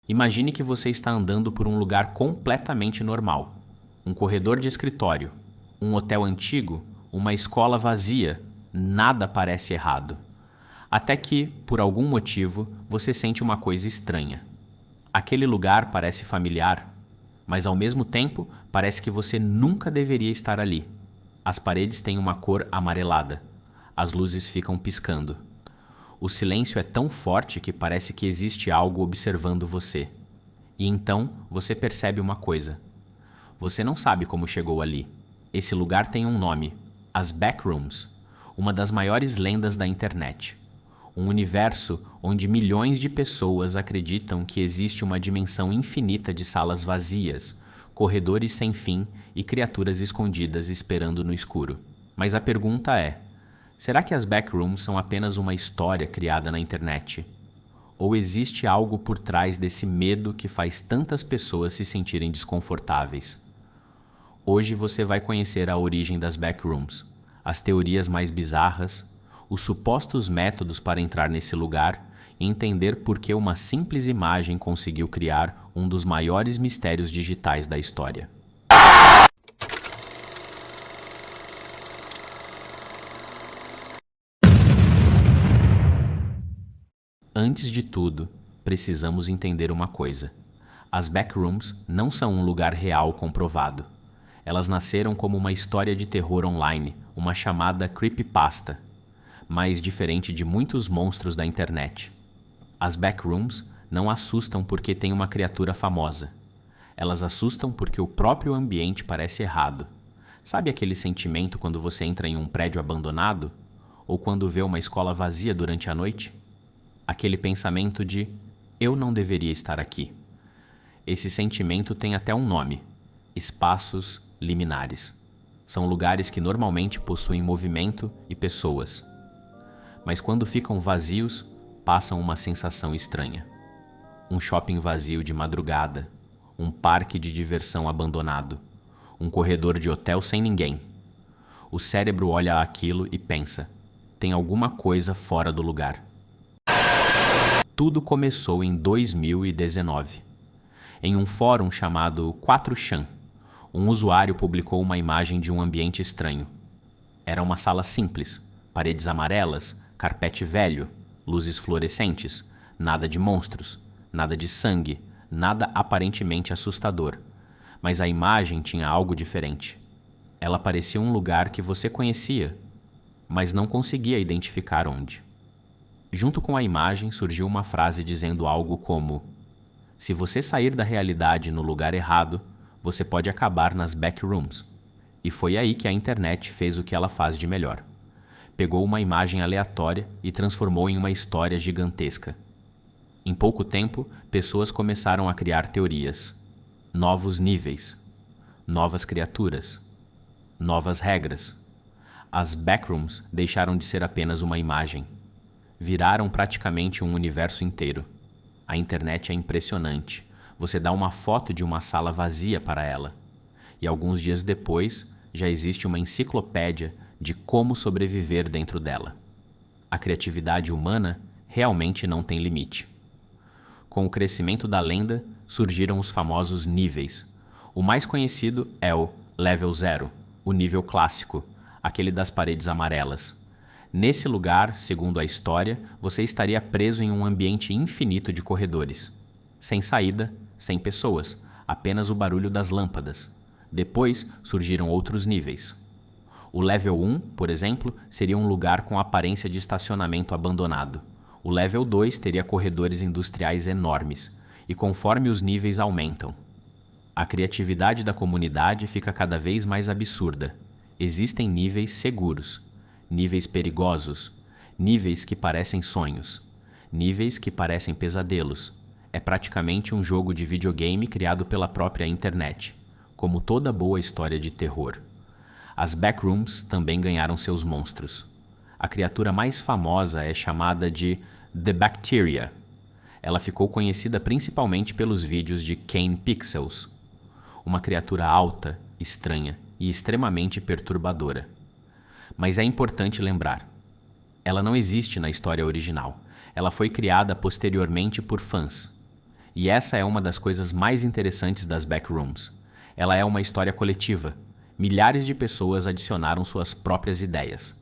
Imagine que você está andando por um lugar completamente normal. Um corredor de escritório, um hotel antigo, uma escola vazia. Nada parece errado. Até que, por algum motivo, você sente uma coisa estranha. Aquele lugar parece familiar, mas ao mesmo tempo parece que você nunca deveria estar ali. As paredes têm uma cor amarelada. As luzes ficam piscando. O silêncio é tão forte que parece que existe algo observando você. E então você percebe uma coisa. Você não sabe como chegou ali. Esse lugar tem um nome: as Backrooms, uma das maiores lendas da internet. Um universo onde milhões de pessoas acreditam que existe uma dimensão infinita de salas vazias, corredores sem fim e criaturas escondidas esperando no escuro. Mas a pergunta é: será que as Backrooms são apenas uma história criada na internet? Ou existe algo por trás desse medo que faz tantas pessoas se sentirem desconfortáveis? Hoje você vai conhecer a origem das Backrooms, as teorias mais bizarras, os supostos métodos para entrar nesse lugar e entender por que uma simples imagem conseguiu criar um dos maiores mistérios digitais da história. Antes de tudo, precisamos entender uma coisa. As Backrooms não são um lugar real comprovado. Elas nasceram como uma história de terror online, uma chamada creepypasta, mas diferente de muitos monstros da internet. As Backrooms não assustam porque tem uma criatura famosa. Elas assustam porque o próprio ambiente parece errado. Sabe aquele sentimento quando você entra em um prédio abandonado? Ou quando vê uma escola vazia durante a noite? Aquele pensamento de eu não deveria estar aqui. Esse sentimento tem até um nome: espaços liminares. São lugares que normalmente possuem movimento e pessoas. Mas quando ficam vazios, passam uma sensação estranha. Um shopping vazio de madrugada, um parque de diversão abandonado, um corredor de hotel sem ninguém. O cérebro olha aquilo e pensa: tem alguma coisa fora do lugar. Tudo começou em 2019. Em um fórum chamado 4chan, um usuário publicou uma imagem de um ambiente estranho. Era uma sala simples, paredes amarelas, carpete velho, luzes fluorescentes, nada de monstros, nada de sangue, nada aparentemente assustador. Mas a imagem tinha algo diferente. Ela parecia um lugar que você conhecia, mas não conseguia identificar onde. Junto com a imagem surgiu uma frase dizendo algo como: se você sair da realidade no lugar errado, você pode acabar nas Backrooms. E foi aí que a internet fez o que ela faz de melhor. Pegou uma imagem aleatória e transformou em uma história gigantesca. Em pouco tempo, pessoas começaram a criar teorias. Novos níveis, novas criaturas, novas regras. As Backrooms deixaram de ser apenas uma imagem. Viraram praticamente um universo inteiro. A internet é impressionante. Você dá uma foto de uma sala vazia para ela. E alguns dias depois, já existe uma enciclopédia de como sobreviver dentro dela. A criatividade humana realmente não tem limite. Com o crescimento da lenda, surgiram os famosos níveis. O mais conhecido é o Level 0, o nível clássico, aquele das paredes amarelas. Nesse lugar, segundo a história, você estaria preso em um ambiente infinito de corredores. Sem saída, sem pessoas, apenas o barulho das lâmpadas. Depois surgiram outros níveis. O Level 1, por exemplo, seria um lugar com aparência de estacionamento abandonado. O Level 2 teria corredores industriais enormes, e conforme os níveis aumentam, a criatividade da comunidade fica cada vez mais absurda. Existem níveis seguros, níveis perigosos, níveis que parecem sonhos, níveis que parecem pesadelos. É praticamente um jogo de videogame criado pela própria internet, como toda boa história de terror. As Backrooms também ganharam seus monstros. A criatura mais famosa é chamada de The Bacteria. Ela ficou conhecida principalmente pelos vídeos de Kane Pixels, uma criatura alta, estranha e extremamente perturbadora. Mas é importante lembrar, ela não existe na história original. Ela foi criada posteriormente por fãs. E essa é uma das coisas mais interessantes das backrooms. Ela é uma história coletiva. Milhares de pessoas adicionaram suas próprias ideias.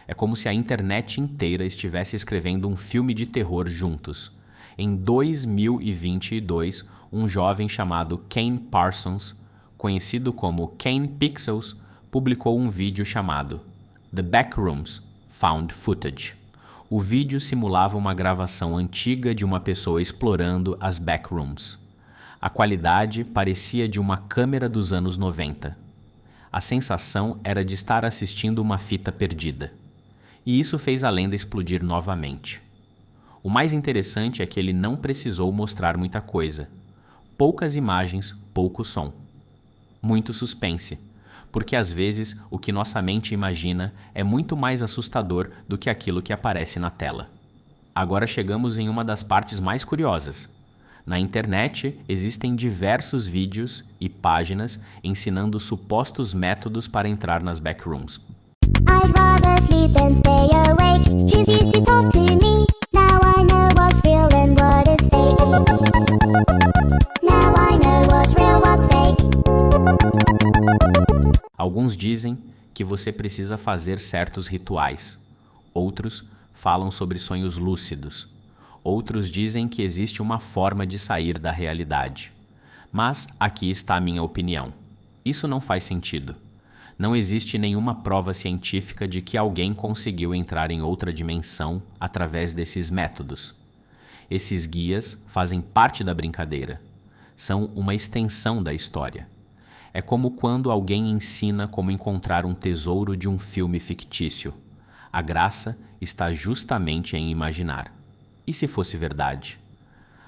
É como se a internet inteira estivesse escrevendo um filme de terror juntos. Em 2022, um jovem chamado Kane Parsons, conhecido como Kane Pixels, publicou um vídeo chamado The Backrooms Found Footage. O vídeo simulava uma gravação antiga de uma pessoa explorando as backrooms. A qualidade parecia de uma câmera dos anos 90. A sensação era de estar assistindo uma fita perdida. E isso fez a lenda explodir novamente. O mais interessante é que ele não precisou mostrar muita coisa. Poucas imagens, pouco som. Muito suspense, porque às vezes o que nossa mente imagina é muito mais assustador do que aquilo que aparece na tela. Agora chegamos em uma das partes mais curiosas. Na internet existem diversos vídeos e páginas ensinando supostos métodos para entrar nas backrooms. I'd rather sleep than stay awake. She's used to talk to me. Now I know what's real and what is fake. Now I know what's real, what's fake. Alguns dizem que você precisa fazer certos rituais. Outros falam sobre sonhos lúcidos. Outros dizem que existe uma forma de sair da realidade. Mas aqui está a minha opinião. Isso não faz sentido. Não existe nenhuma prova científica de que alguém conseguiu entrar em outra dimensão através desses métodos. Esses guias fazem parte da brincadeira. São uma extensão da história. É como quando alguém ensina como encontrar um tesouro de um filme fictício. A graça está justamente em imaginar. E se fosse verdade?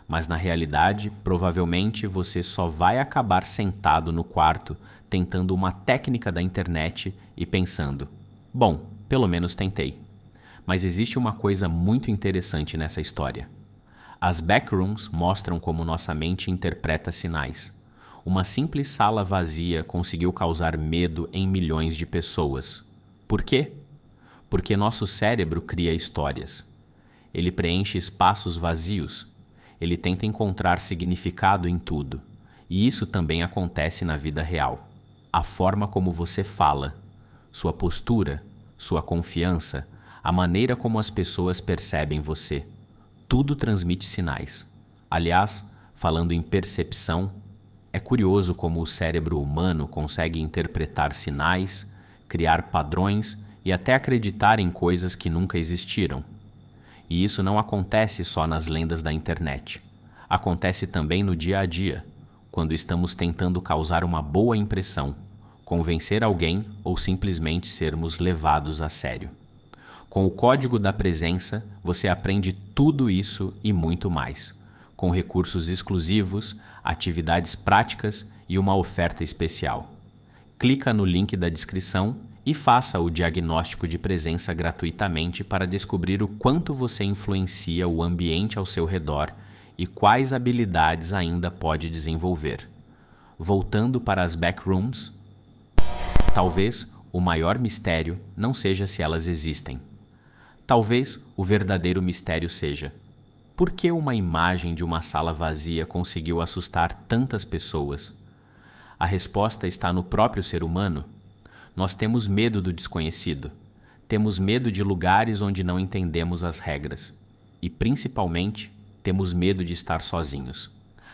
Mas na realidade, provavelmente você só vai acabar sentado no quarto tentando uma técnica da internet e pensando: bom, pelo menos tentei. Mas existe uma coisa muito interessante nessa história. As backrooms mostram como nossa mente interpreta sinais. Uma simples sala vazia conseguiu causar medo em milhões de pessoas. Por quê? Porque nosso cérebro cria histórias. Ele preenche espaços vazios. Ele tenta encontrar significado em tudo. E isso também acontece na vida real. A forma como você fala, sua postura, sua confiança, a maneira como as pessoas percebem você. Tudo transmite sinais. Aliás, falando em percepção, é curioso como o cérebro humano consegue interpretar sinais, criar padrões e até acreditar em coisas que nunca existiram. E isso não acontece só nas lendas da internet. Acontece também no dia a dia, quando estamos tentando causar uma boa impressão, convencer alguém ou simplesmente sermos levados a sério. Com o código da presença, você aprende tudo isso e muito mais, com recursos exclusivos, atividades práticas e uma oferta especial. Clica no link da descrição e faça o diagnóstico de presença gratuitamente para descobrir o quanto você influencia o ambiente ao seu redor e quais habilidades ainda pode desenvolver. Voltando para as backrooms, talvez o maior mistério não seja se elas existem. Talvez o verdadeiro mistério seja: por que uma imagem de uma sala vazia conseguiu assustar tantas pessoas? A resposta está no próprio ser humano. Nós temos medo do desconhecido. Temos medo de lugares onde não entendemos as regras. E, principalmente, temos medo de estar sozinhos.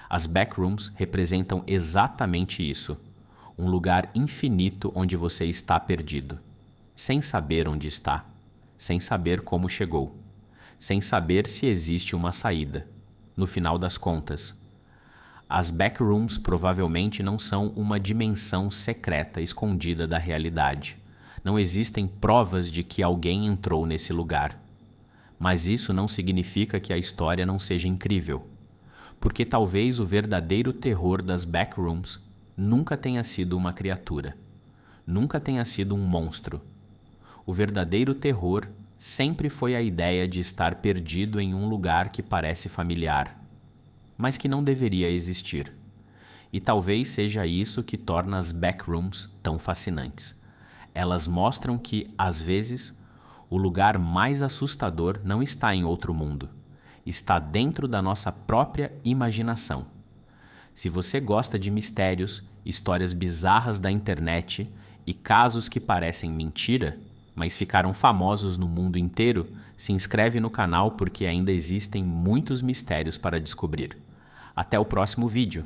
As backrooms representam exatamente isso. Um lugar infinito onde você está perdido. Sem saber onde está. Sem saber como chegou. Sem saber se existe uma saída. No final das contas, as backrooms provavelmente não são uma dimensão secreta escondida da realidade. Não existem provas de que alguém entrou nesse lugar. Mas isso não significa que a história não seja incrível. Porque talvez o verdadeiro terror das backrooms nunca tenha sido uma criatura. Nunca tenha sido um monstro. O verdadeiro terror sempre foi a ideia de estar perdido em um lugar que parece familiar, mas que não deveria existir. E talvez seja isso que torna as backrooms tão fascinantes. Elas mostram que, às vezes, o lugar mais assustador não está em outro mundo. está dentro da nossa própria imaginação. Se você gosta de mistérios, histórias bizarras da internet e casos que parecem mentira, mas ficaram famosos no mundo inteiro, se inscreve no canal porque ainda existem muitos mistérios para descobrir. Até o próximo vídeo!